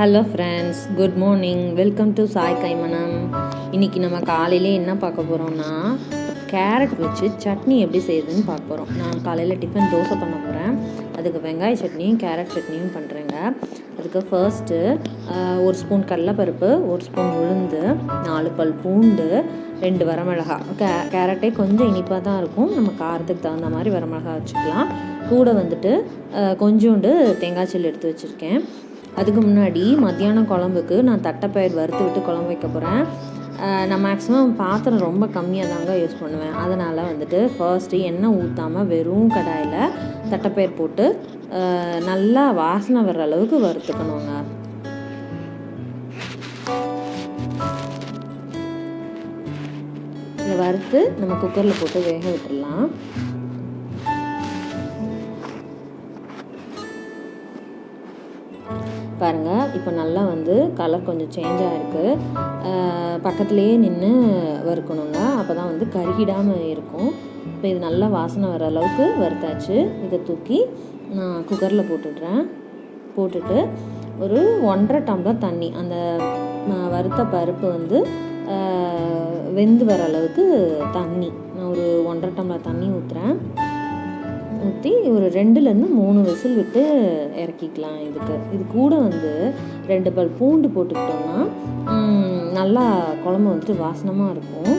Hello friends, good morning. Welcome to Sai Kaimanam. இன்றைக்கி நம்ம காலையிலே என்ன பார்க்க போகிறோம்னா, கேரட் வச்சு சட்னி எப்படி செய்யுதுன்னு பார்க்க போகிறோம். நான் காலையில் டிஃபன் தோசை பண்ண போகிறேன். அதுக்கு வெங்காய சட்னியும் கேரட் சட்னியும் பண்ணுறேங்க. அதுக்கு ஃபர்ஸ்ட்டு 1 ஸ்பூன் கடலைப்பருப்பு, 1 ஸ்பூன் உளுந்து, 4 பல் பூண்டு, 2 வரமிளகா. கேரட்டே கொஞ்சம் இனிப்பாக தான் இருக்கும், நம்ம காரத்துக்கு தகுந்த மாதிரி வரமிளகா வச்சுக்கலாம். கூட வந்துட்டு கொஞ்சோண்டு தேங்காய் சில்லு எடுத்து வச்சுருக்கேன். அதுக்கு முன்னாடி மத்தியானம் குழம்புக்கு நான் தட்டைப்பயிர் வறுத்து விட்டு குழம்பு வைக்க போகிறேன். நான் மேக்ஸிமம் பாத்திரம் ரொம்ப கம்மியாக தாங்க யூஸ் பண்ணுவேன். அதனால் வந்துட்டு ஃபர்ஸ்ட்டு எண்ணெய் ஊற்றாமல் வெறும் கடாயில் தட்டைப்பயிர் போட்டு நல்லா வாசனை வர்ற அளவுக்கு வறுத்துக்கணுங்க. இதை வறுத்து நம்ம குக்கரில் போட்டு வேக விட்டுடலாம். பாருங்கள், இப்போ நல்லா கலர் கொஞ்சம் சேஞ்ச் ஆகிருக்கு. பக்கத்துலேயே நின்று வறுக்கணுங்க, அப்போ தான் கருகிடாமல் இருக்கும். இப்போ இது நல்லா வாசனை வர அளவுக்கு வறுத்தாச்சு. இதை தூக்கி நான் குக்கரில் போட்டுட்டு ஒரு 1.5 டம்ளர் தண்ணி, அந்த வறுத்த பருப்பு வெந்து வர அளவுக்கு தண்ணி, நான் ஒரு 1.5 டம்ளர் தண்ணி ஊற்றி ஒரு 2லேருந்து 3 விசில் விட்டு இறக்கிக்கலாம். இது கூட 2 பல் பூண்டு போட்டுக்கிட்டோம்னா நல்லா குழம்பு வாசனமாக இருக்கும்.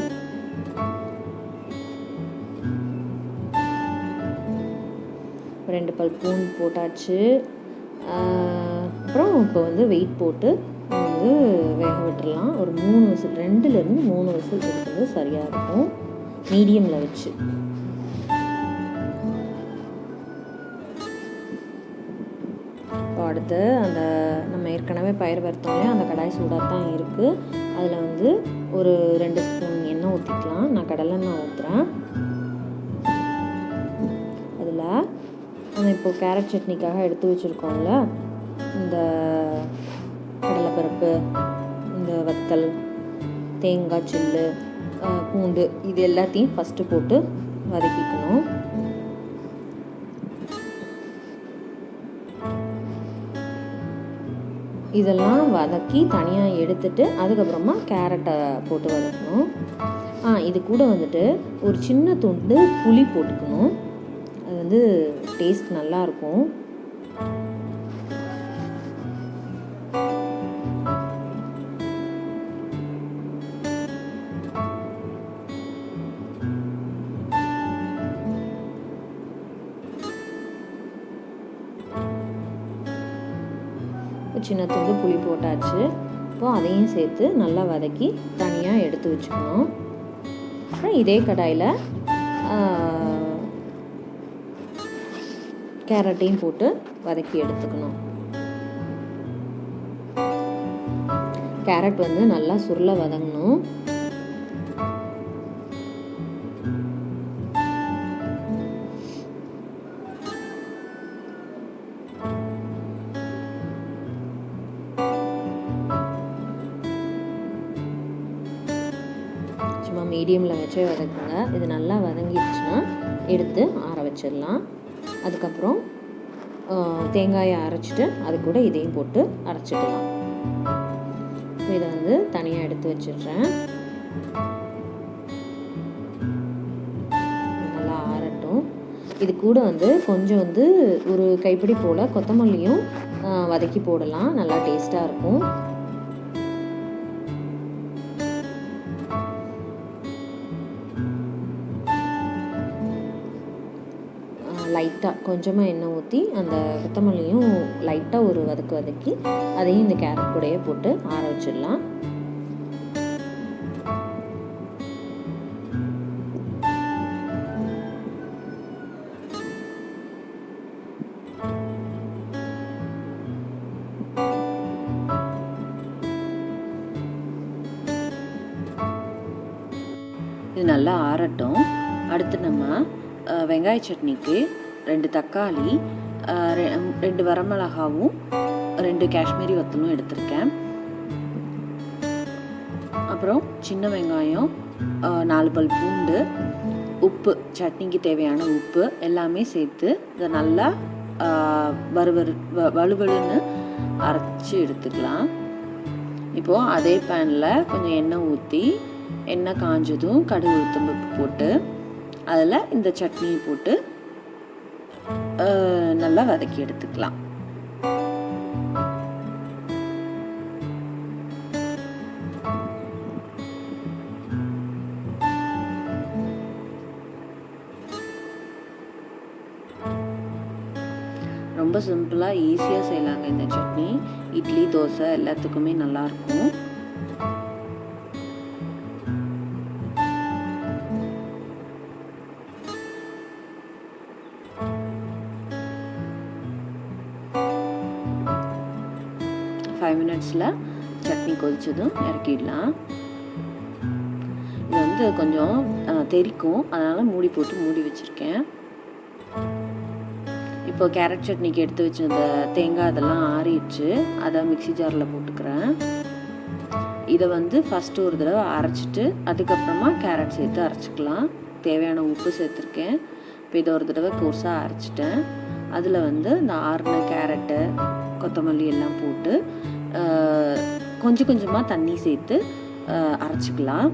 ரெண்டு பல் பூண்டு போட்டாச்சு. அப்புறம் இப்போ வெயிட் போட்டு வேக விட்டுடலாம். ஒரு 3 விசில், 2லேருந்து 3 விசில் கொடுத்தது சரியாக இருக்கும், மீடியமில் வச்சு. அடுத்து நம்ம ஏற்கனவே பயிர் வறுத்தோம்லே அந்த கடாய் சூடாக தான் இருக்குது. அதில் ஒரு 2 ஸ்பூன் எண்ணெய் ஊற்றிக்கலாம். நான் கடலெண்ணெய் ஊற்றுறேன். அதில் இப்போது கேரட் சட்னிக்காக எடுத்து வச்சுருக்கோம்ல, இந்த கடலைப்பருப்பு, இந்த வத்தல், தேங்காய் சில்லு, பூண்டு, இது எல்லாத்தையும் ஃபஸ்ட்டு போட்டு வதக்கிக்கணும். இதெல்லாம் வதக்கி தனியாக எடுத்துட்டு அதுக்கப்புறமா கேரட்டை போட்டு வதக்கணும். இது கூட ஒரு சின்ன துண்டு புளி போட்டுக்கணும். அது டேஸ்ட் நல்லாயிருக்கும். சின்ன துண்டு புளி போட்டாச்சு. இப்போ அதையும் சேர்த்து நல்லா வதக்கி தனியாக எடுத்து வச்சுக்கணும். அப்புறம் இதே கடாயில் கேரட்டையும் போட்டு வதக்கி எடுத்துக்கணும். கேரட் நல்லா சுருள வதங்கணும். சும்மா மீடியமில் வச்சே வதக்குங்க. இது நல்லா வதங்கிடுச்சுன்னா எடுத்து ஆற வச்சிடலாம். அதுக்கப்புறம் தேங்காயை அரைச்சிட்டு அது கூட இதையும் போட்டு அரைச்சிக்கலாம். இதை தனியாக எடுத்து வச்சிடுறேன். நல்லா ஆறட்டும். இது கூட கொஞ்சம் ஒரு கைப்பிடி போல் கொத்தமல்லியும் வதக்கி போடலாம், நல்லா டேஸ்ட்டாக இருக்கும். லைட்டாக கொஞ்சமாக எண்ணெய் ஊற்றி அந்த கொத்தமல்லியும் லைட்டாக ஒரு வதக்கி அதையும் இந்த கேரட் கூடயே போட்டு ஆற வச்சிடலாம். இது நல்லா ஆறட்டும். அடுத்து நம்ம வெங்காய சட்னிக்கு 2 தக்காளி, 2 வரமிளகாவும் 2 காஷ்மீரி வத்தலும் எடுத்திருக்கேன். அப்புறம் சின்ன வெங்காயம், 4 பல் பூண்டு, உப்பு, சட்னிக்கு தேவையான உப்பு எல்லாமே சேர்த்து இதை நல்லா வலுவலுன்னு அரைச்சி எடுத்துக்கலாம். இப்போது அதே பேனில் கொஞ்சம் எண்ணெய் ஊற்றி எண்ணெய் காஞ்சதும் கடுகு உளுத்தம் பருப்பு போட்டு அதில் இந்த சட்னியை போட்டு நல்லா வதக்கி எடுத்துக்கலாம். ரொம்ப சிம்பிளாக ஈஸியாக செய்யலாங்க இந்த சட்னி. இட்லி தோசை எல்லாத்துக்குமே நல்லாயிருக்கும். ஃபைவ் மினிட்ஸில் சட்னி கொதிச்சதும் இறக்கிடலாம். இது வந்து கொஞ்சம் தெறிக்கும், அதனால் மூடி போட்டு மூடி வச்சுருக்கேன். இப்போ கேரட் சட்னிக்கு எடுத்து வச்ச தேங்காய் அதெல்லாம் ஆறிடுச்சு. அதை மிக்ஸி ஜாரில் போட்டுக்கிறேன். இதை வந்து ஃபஸ்ட்டு ஒரு தடவை அரைச்சிட்டு அதுக்கப்புறமா கேரட் சேர்த்து அரைச்சிக்கலாம். தேவையான உப்பு சேர்த்துருக்கேன். இப்போ இதை ஒரு தடவை கோர்ஸாக அரைச்சிட்டேன். அதில் வந்து இந்த ஆறின கேரட்டு கொத்தமல்லி எல்லாம் போட்டு கொஞ்சம் கொஞ்சமாக தண்ணி சேர்த்து அரைச்சிக்கலாம்.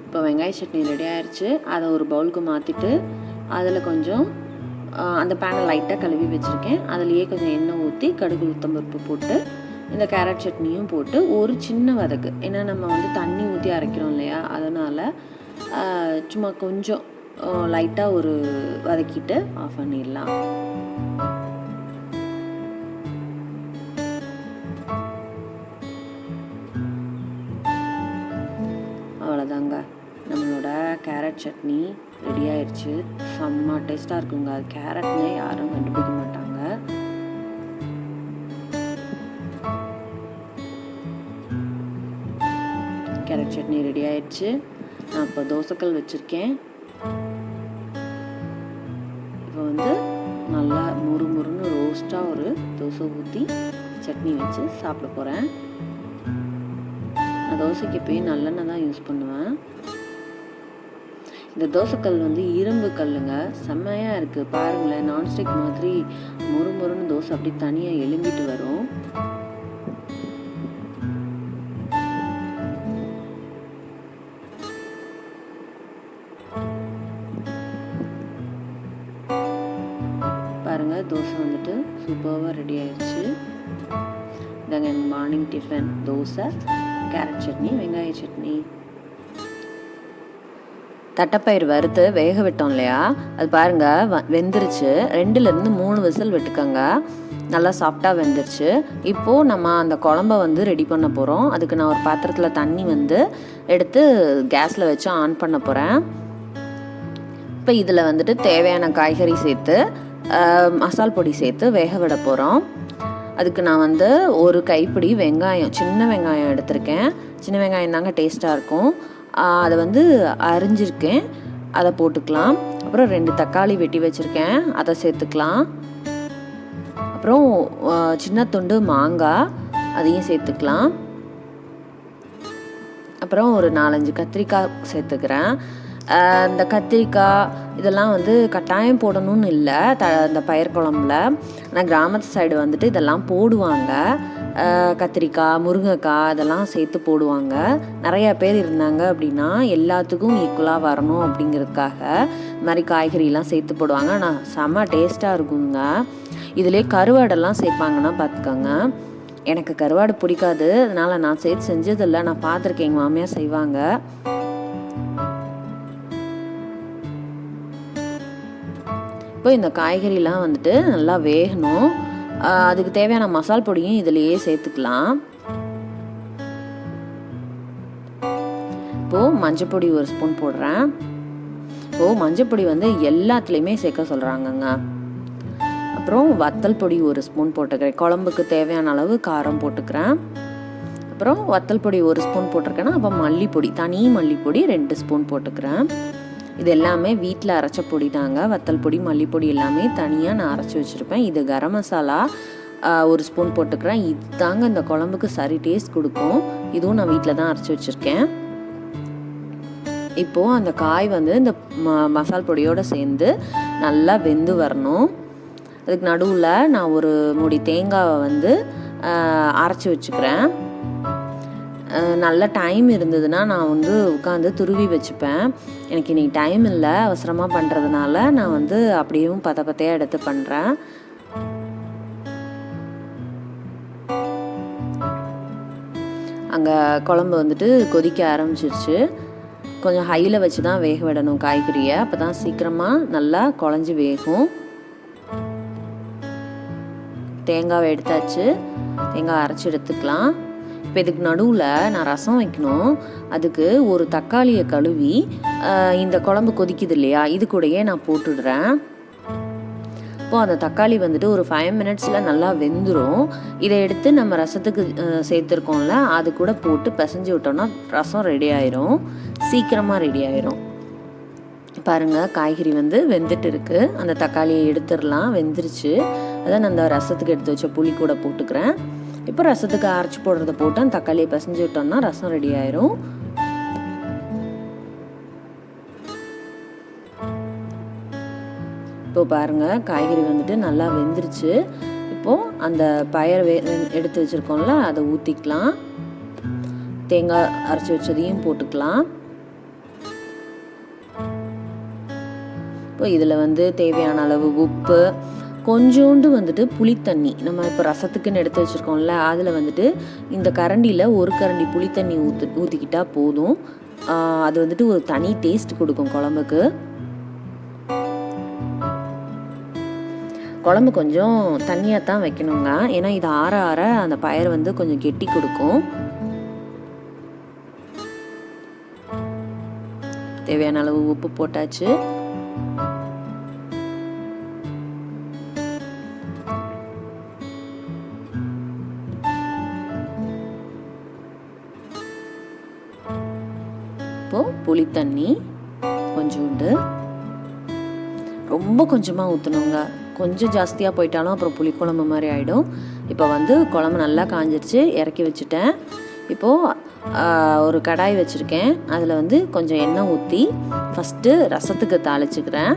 இப்போ வெங்காய சட்னி ரெடி ஆயிடுச்சு. அதை ஒரு பவுலுக்கு மாற்றிட்டு அதில் கொஞ்சம் அந்த பேனை லைட்டாக கழுவி வச்சுருக்கேன். அதுலேயே கொஞ்சம் எண்ணெய் ஊற்றி கடுகு உளுத்தம் பருப்பு போட்டு இந்த கேரட் சட்னியும் போட்டு ஒரு சின்ன வதக்கு, ஏன்னா நம்ம வந்து தண்ணி ஊற்றி அரைக்கிறோம் இல்லையா, அதனால் சும்மா கொஞ்சம் லைட்டாக ஒரு வதக்கிட்டு ஆஃப் பண்ணிடலாம். அவ்வளோதாங்க, நம்மளோட கேரட் சட்னி ரெடி ஆயிடுச்சு. செம்ம டேஸ்ட்டாக இருக்குங்க. அது கேரட்னே யாரும் கண்டுபிடிக்க மாட்டாங்க. கேரட் சட்னி ரெடி ஆயிடுச்சு. நான் இப்போ தோசைக்கல் வச்சுருக்கேன். இப்போ வந்து நல்லா முறுமுறுன்னு ரோஸ்ட்டாக ஒரு தோசை ஊற்றி சட்னி வச்சு சாப்பிட போகிறேன். நான் தோசைக்கு எப்பயும் நல்லெண்ணெய் தான் யூஸ் பண்ணுவேன். இந்த தோசைக்கல் வந்து இரும்பு கல்லுங்க, செம்மையாக இருக்குது பாருங்களேன். நான்ஸ்டிக் மாதிரி முறுமுறுன்னு தோசை அப்படி தனியாக எழும்பிட்டு வரும். பாருங்கள், தோசை வந்துட்டு சூப்பராக ரெடி ஆயிடுச்சு. இதாங்க எங்கள் morning tiffin dosa, carrot chutney, வெங்காய சட்னி. தட்டைப்பயிறு வறுத்து வேக விட்டோம் இல்லையா, அது பாருங்கள் வெந்துருச்சு. 2லேருந்து 3 விசில் விட்டுக்கோங்க. நல்லா சாஃப்டாக வெந்துருச்சு. இப்போது நம்ம அந்த குழம்ப வந்து ரெடி பண்ண போகிறோம். அதுக்கு நான் ஒரு பாத்திரத்தில் தண்ணி வந்து எடுத்து கேஸில் வச்சு ஆன் பண்ண போகிறேன். இப்போ இதில் வந்துட்டு தேவையான காய்கறி சேர்த்து மசால் பொடி சேர்த்து வேக விட போகிறோம். அதுக்கு நான் வந்து ஒரு கைப்பிடி வெங்காயம், சின்ன வெங்காயம் எடுத்திருக்கேன். சின்ன வெங்காயம் தாங்க டேஸ்ட்டாக இருக்கும். அதை வந்து அரிஞ்சிருக்கேன், அதை போட்டுக்கலாம். அப்புறம் 2 தக்காளி வெட்டி வச்சுருக்கேன், அதை சேர்த்துக்கலாம். அப்புறம் சின்ன துண்டு மாங்காய், அதையும் சேர்த்துக்கலாம். அப்புறம் ஒரு 4-5 கத்திரிக்காய் சேர்த்துக்கிறேன். இந்த கத்திரிக்காய் இதெல்லாம் வந்து கட்டாயம் போடணும்னு இல்லை இந்த பயிர் குழம்புல. ஆனால் கிராமத்து சைடு வந்துட்டு இதெல்லாம் போடுவாங்க. கத்திரிக்காய், முருங்கைக்காய் இதெல்லாம் சேர்த்து போடுவாங்க. நிறையா பேர் இருந்தாங்க அப்படின்னா எல்லாத்துக்கும் ஈக்குவலாக வரணும் அப்படிங்கிறதுக்காக இந்த மாதிரி காய்கறிலாம் சேர்த்து போடுவாங்க. ஆனால் செம்ம டேஸ்ட்டாக இருக்குங்க. இதிலே கருவாடெல்லாம் சேர்ப்பாங்கன்னா பார்த்துக்கோங்க. எனக்கு கருவாடு பிடிக்காது, அதனால் நான் சேர்த்து செஞ்சதில்லை. நான் பார்த்துருக்கேன், எங்கள் மாமியார் செய்வாங்க. இப்போ இந்த காய்கறிலாம் வந்துட்டு நல்லா வேகணும். அதுக்கு தேவையான மசால் பொடியும் இதிலேயே சேர்த்துக்கலாம். இப்போது மஞ்சப்பொடி 1 ஸ்பூன் போடுறேன். இப்போது மஞ்சப்பொடி வந்து எல்லாத்துலேயுமே சேர்க்க சொல்கிறாங்கங்க. அப்புறம் வத்தல் பொடி 1 ஸ்பூன் போட்டுக்கிறேன். குழம்புக்கு தேவையான அளவு காரம் போட்டுக்கிறேன். அப்புறம் வத்தல் பொடி 1 ஸ்பூன் போட்டிருக்கேன்னா அப்போ மல்லிப்பொடி, தனி மல்லிப்பொடி 2 ஸ்பூன் போட்டுக்கிறேன். இது எல்லாமே வீட்டில் அரைச்ச பொடி தாங்க. வத்தல் பொடி, மல்லிப்பொடி எல்லாமே தனியாக நான் அரைச்சி வச்சுருப்பேன். இது கரம் மசாலா 1 ஸ்பூன் போட்டுக்கிறேன். இது தாங்க இந்த குழம்புக்கு சரி டேஸ்ட் கொடுக்கும். இதுவும் நான் வீட்டில் தான் அரைச்சி வச்சுருக்கேன். இப்போது அந்த காய் வந்து இந்த மசால் பொடியோடு சேர்ந்து நல்லா வெந்து வரணும். அதுக்கு நடுவில் நான் ஒரு மூடி தேங்காவை வந்து அரைச்சி வச்சுக்கிறேன். நல்ல டைம் இருந்ததுன்னா நான் வந்து உட்காந்து துருவி வச்சுப்பேன். எனக்கு இன்றைக்கி டைம் இல்லை, அவசரமாக பண்ணுறதுனால நான் வந்து அப்படியும் பத்தையாக எடுத்து பண்ணுறேன். அங்கே குழம்பு வந்துட்டு கொதிக்க ஆரம்பிச்சிருச்சு. கொஞ்சம் ஹையில் வச்சு தான் வேக விடணும் காய்கறியை, அப்போ தான் சீக்கிரமாக நல்லா குழஞ்சி வேகும். தேங்காவை எடுத்தாச்சு, தேங்காய் அரைச்சி எடுத்துக்கலாம். இப்போ இதுக்கு நடுவில் நான் ரசம் வைக்கணும். அதுக்கு ஒரு தக்காளியை கழுவி இந்த குழம்பு கொதிக்குது இல்லையா, இது கூடயே நான் போட்டுடுறேன். இப்போது அந்த தக்காளி வந்துட்டு ஒரு 5 மினிட்ஸில் நல்லா வெந்துடும். இதை எடுத்து நம்ம ரசத்துக்கு சேர்த்துருக்கோம்ல, அது கூட போட்டு பிசைஞ்சு விட்டோம்னா ரசம் ரெடி ஆயிரும், சீக்கிரமாக ரெடி ஆயிரும். பாருங்கள், காய்கறி வந்து வெந்துட்டு இருக்குது. அந்த தக்காளியை எடுத்துடலாம், வெந்துருச்சு. அதான் நான் அந்த ரசத்துக்கு எடுத்து வச்ச புளி கூட போட்டுக்கிறேன். இப்போ ரசத்துக்கு அரைச்சி போடுறத போட்டு அந்த தக்காளியை பிசைஞ்சு விட்டோம்னா ரசம் ரெடி ஆயிரும். இப்போ பாருங்கள், காய்கறி வந்துட்டு நல்லா வெந்துருச்சு. இப்போது அந்த பயறு எடுத்து வச்சுருக்கோம்ல, அதை ஊற்றிக்கலாம். தேங்காய் அரைச்சி வச்சதையும் போட்டுக்கலாம். இப்போ இதில் வந்து தேவையான அளவு உப்பு, கொஞ்சோண்டு வந்துட்டு புளித்தண்ணி, நம்ம இப்போ ரசத்துக்குன்னு எடுத்து வச்சுருக்கோம்ல, அதில் வந்துட்டு இந்த கரண்டியில் ஒரு கரண்டி புளித்தண்ணி ஊற்றிக்கிட்டால் போதும். அது வந்துட்டு ஒரு தனி டேஸ்ட் கொடுக்கும் குழம்புக்கு. குழம்பு கொஞ்சம் தண்ணியாக தான் வைக்கணுங்க, ஏன்னா இது ஆற ஆற அந்த பயறு வந்து கொஞ்சம் கெட்டி கொடுக்கும். தேவையான அளவு உப்பு போட்டாச்சு. இப்போ புளித்தண்ணி கொஞ்சோண்டு, ரொம்ப கொஞ்சமாக ஊற்றணுங்க. கொஞ்சம் ஜாஸ்தியாக போயிட்டாலும் அப்புறம் புளிக்குழம்பு மாதிரி ஆகிடும். இப்போ வந்து குழம்பு நல்லா காஞ்சிருச்சு, இறக்கி வச்சுட்டேன். இப்போது ஒரு கடாய் வச்சுருக்கேன், அதில் வந்து கொஞ்சம் எண்ணெய் ஊற்றி ஃபஸ்ட்டு ரசத்துக்கு தாளிச்சுக்கிறேன்.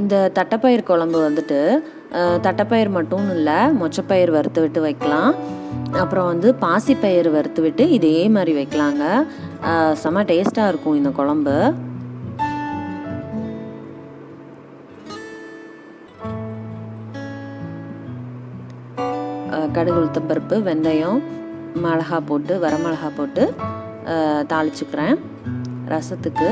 இந்த தட்டைப்பயிறு குழம்பு வந்துட்டு தட்டைப்பயிறு மட்டும் இல்லை, மொச்சப்பயிறு வறுத்து விட்டு வைக்கலாம். அப்புறம் வந்து பாசிப்பயிறு வறுத்து விட்டு இதே மாதிரி வைக்கலாங்க. செம்ம டேஸ்ட்டாக இருக்கும் இந்த குழம்பு. கடுகு, உளுத்தம்பருப்பு, வெந்தயம், மிளகா போட்டு, வரமிளகா போட்டு தாளிச்சுக்கிறேன் ரசத்துக்கு.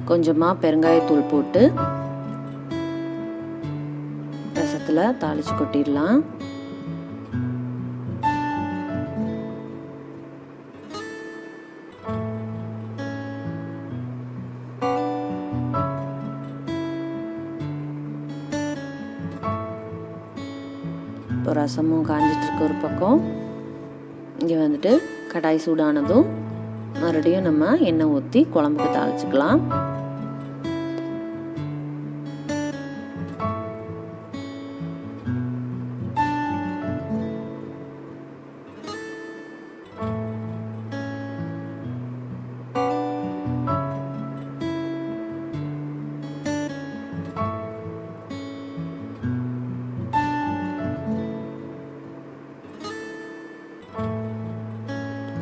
கொஞ்சமாக பெருங்காயத்தூள் போட்டு ரசத்தில் தாளித்து கொட்டிடலாம். இப்போ ரசமும் காஞ்சிட்ருக்கு ஒரு பக்கம். இங்கே வந்துட்டு கடாய் சூடானதும் மறுபடியும் நம்ம எண்ணெய் ஊற்றி குழம்புக்கு தாளிச்சுக்கலாம்.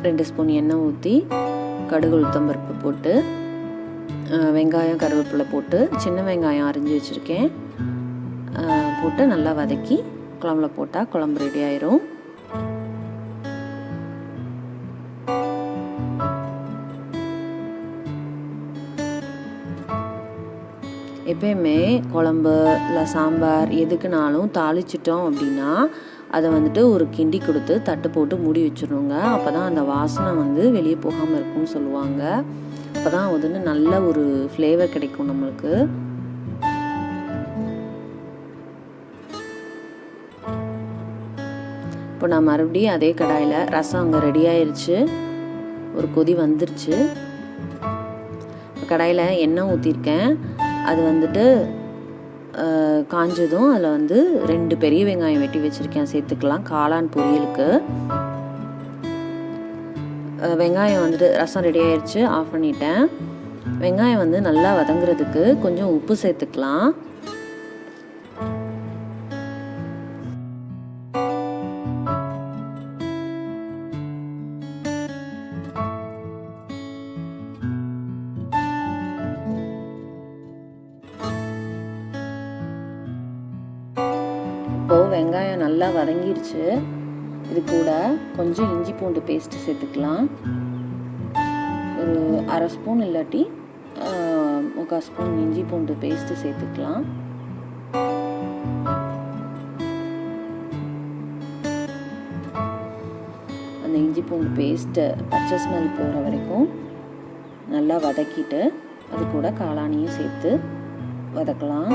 ரெண்டு ஸ்பூன் எண்ணெய் ஊற்றி கடுகு, உளுத்தம்பருப்பு போட்டு வெங்காயம், கருவேப்பிலை போட்டு சின்ன வெங்காயம் அரிஞ்சு வச்சுருக்கேன், போட்டு நல்லா வதக்கி குழம்புல போட்டால் குழம்பு ரெடி ஆயிரும். எப்பயுமே குழம்பு இல்லை சாம்பார் எதுக்குனாலும் தாளிச்சிட்டோம் அப்படின்னா அதை வந்துட்டு ஒரு கிண்டி கொடுத்து தட்டு போட்டு மூடி வச்சிடணுங்க. அப்போ தான் அந்த வாசனை வந்து வெளியே போகாமல் இருக்கும்னு சொல்லுவாங்க. அப்போ தான் வந்து நல்ல ஒரு ஃப்ளேவர் கிடைக்கும் நம்மளுக்கு. இப்போ நான் மறுபடியும் அதே கடாயில் ரசம் அங்கே ரெடி ஆயிடுச்சு. ஒரு கொதி வந்துருச்சு. கடாயில் எண்ணெய் ஊற்றிருக்கேன். அது வந்துட்டு காஞ்சதும் அதில் வந்து 2 பெரிய வெங்காயம் வெட்டி வச்சுருக்கேன், சேர்த்துக்கலாம் காளான் பொரியலுக்கு. வெங்காயம் வந்துட்டு ரசம் ரெடி ஆயிடுச்சு, ஆஃப் பண்ணிட்டேன். வெங்காயம் வந்து நல்லா வதங்குறதுக்கு கொஞ்சம் உப்பு சேர்த்துக்கலாம். இப்போது வெங்காயம் நல்லா வதங்கிருச்சு. இது கூட கொஞ்சம் இஞ்சி பூண்டு பேஸ்ட்டு சேர்த்துக்கலாம். ஒரு 1/2 ஸ்பூன் இல்லாட்டி 3/4 ஸ்பூன் இஞ்சி பூண்டு பேஸ்ட்டு சேர்த்துக்கலாம். அந்த இஞ்சி பூண்டு பேஸ்ட்டு பச்சை ஸ்மெல் போகிற வரைக்கும் நல்லா வதக்கிட்டு அது கூட காளானியும் சேர்த்து வதக்கலாம்.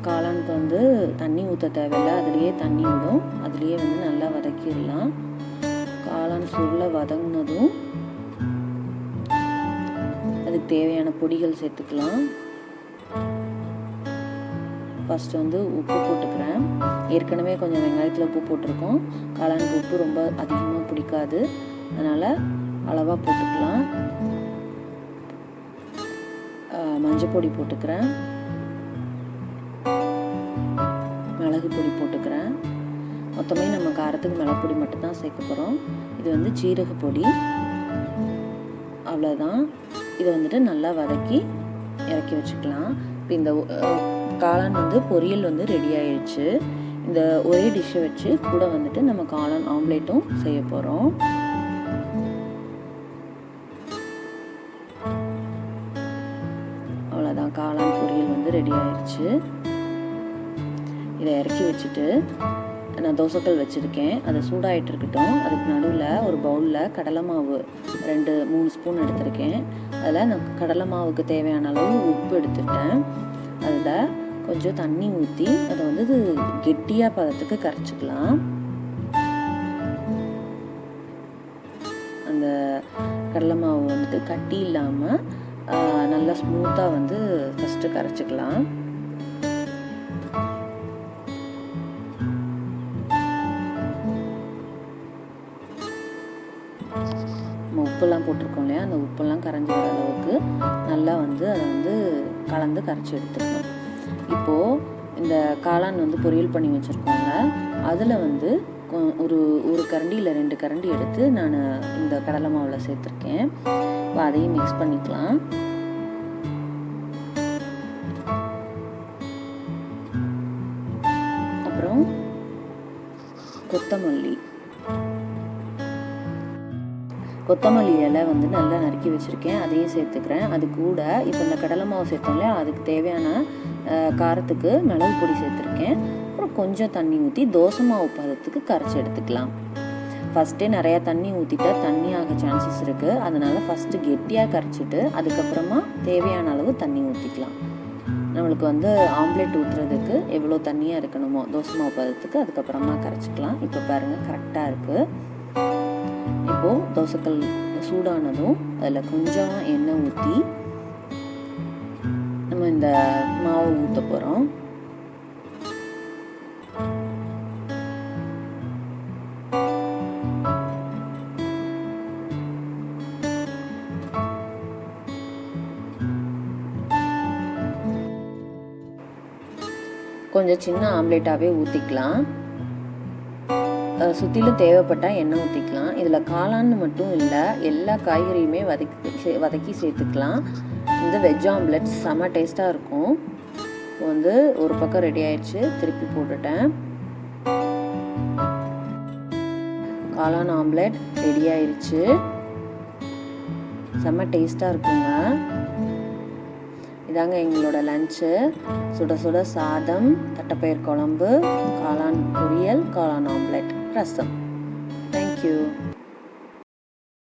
காளானுக்கு வந்து தண்ணி ஊற்ற தேவையில்லை, அதுலேயே தண்ணி விடும். அதுலேயே வந்து நல்லா வதக்கிடலாம். காளான் சுருளை வதங்கினதும் அதுக்கு தேவையான பொடிகள் சேர்த்துக்கலாம். ஃபஸ்ட்டு வந்து உப்பு போட்டுக்கிறேன். ஏற்கனவே கொஞ்சம் வெங்காயத்தில் உப்பு போட்டிருக்கோம். காளானுக்கு உப்பு ரொம்ப அதிகமாக பிடிக்காது, அதனால் அளவாக போட்டுக்கலாம். மஞ்சள் பொடி போட்டுக்கிறேன், மிளகு பொடி போட்டுக்கிறேன். மொத்தமே நம்ம காரத்துக்கு மிளகு பொடி மட்டும்தான் சேர்க்க போகிறோம். இது வந்து சீரக பொடி, அவ்வளோதான். இதை வந்துட்டு நல்லா வதக்கி இறக்கி வச்சுக்கலாம். இப்போ இந்த காளான் வந்து பொரியல் வந்து ரெடி ஆயிடுச்சு. இந்த ஒரே டிஷ்ஷை வச்சு கூட வந்துட்டு நம்ம காளான் ஆம்லேட்டும் செய்ய போகிறோம். அவ்வளோதான், காளான் பொரியல் வந்து ரெடி ஆயிடுச்சு. இதை இறக்கி வச்சுட்டு நான் தோசைக்கல் வச்சுருக்கேன், அதை சூடாகிட்டு இருக்கட்டும். அதுக்கு நடுவில் ஒரு பவுலில் கடலை மாவு 2-3 ஸ்பூன் எடுத்திருக்கேன். அதில் நான் கடலை மாவுக்கு தேவையான அளவு உப்பு எடுத்துட்டேன். அதில் கொஞ்சம் தண்ணி ஊற்றி அதை வந்து கெட்டியாக பதத்துக்கு கரைச்சிக்கலாம். அந்த கடலை மாவு வந்துட்டு கட்டி இல்லாமல் நல்லா ஸ்மூத்தாக வந்து ஃபஸ்ட்டு கரைச்சிக்கலாம். உப்பெல்லாம் போட்டிருக்கோம் இல்லையா, அந்த உப்பெல்லாம் கரைஞ்சி வர அளவுக்கு நல்லா வந்து அதை வந்து கலந்து கரைச்சி எடுத்துக்கணும். இப்போது இந்த காளான் வந்து பொரியல் பண்ணி வச்சுருக்கோங்க, அதில் வந்து ஒரு கரண்டி இல்லை 2 கரண்டி எடுத்து நான் இந்த கடலை மாவில் சேர்த்துருக்கேன். இப்போ அதையும் மிக்ஸ் பண்ணிக்கலாம். அப்புறம் கொத்தமல்லி இலை வந்து நல்லா நறுக்கி வச்சுருக்கேன், அதையும் சேர்த்துக்கிறேன். அது கூட இப்போ இந்த கடலை மாவு சேர்த்தோம் இல்லையா, அதுக்கு தேவையான காரத்துக்கு மிளகு பொடி சேர்த்துருக்கேன். அப்புறம் கொஞ்சம் தண்ணி ஊற்றி தோசை மாவு பதத்துக்கு கரைச்சி எடுத்துக்கலாம். ஃபஸ்ட்டே நிறையா தண்ணி ஊற்றிட்டா தண்ணி ஆக சான்சஸ் இருக்குது. அதனால் ஃபஸ்ட்டு கெட்டியாக கரைச்சிட்டு அதுக்கப்புறமா தேவையான அளவு தண்ணி ஊற்றிக்கலாம். நம்மளுக்கு வந்து ஆம்லேட் ஊற்றுறதுக்கு எவ்வளோ தண்ணியாக இருக்கணுமோ தோசை மாவு பதத்துக்கு அதுக்கப்புறமா கரைச்சிக்கலாம். இப்போ பாருங்கள், கரெக்டாக இருக்குது. இப்போது தோசைக்கல் சூடானதும் அதில் கொஞ்சம் எண்ணெய் ஊற்றி நம்ம இந்த மாவை ஊற்ற போகிறோம். கொஞ்சம் சின்ன ஆம்லேட்டாகவே ஊற்றிக்கலாம். சுற்றிலும் தேவைப்பட்டால் எண்ணெய் ஊற்றிக்கலாம். இதில் காளான்னு மட்டும் இல்லை, எல்லா காய்கறியுமே வதக்கி சேர்த்துக்கலாம். இந்த வெஜ் ஆம்லெட் செம்ம டேஸ்ட்டாக இருக்கும். இப்போ வந்து ஒரு பக்கம் ரெடி ஆயிடுச்சு, திருப்பி போட்டுட்டேன். காளான் ஆம்லெட் ரெடி ஆயிடுச்சு, செம்ம டேஸ்ட்டாக இருக்குங்க. இதாங்க எங்களோட லஞ்சு. சுட சுட சாதம், தட்டைப்பயிர் குழம்பு, காளான் பொரியல், காளான் ஆம்லெட், ரசம். தேங்க்யூ.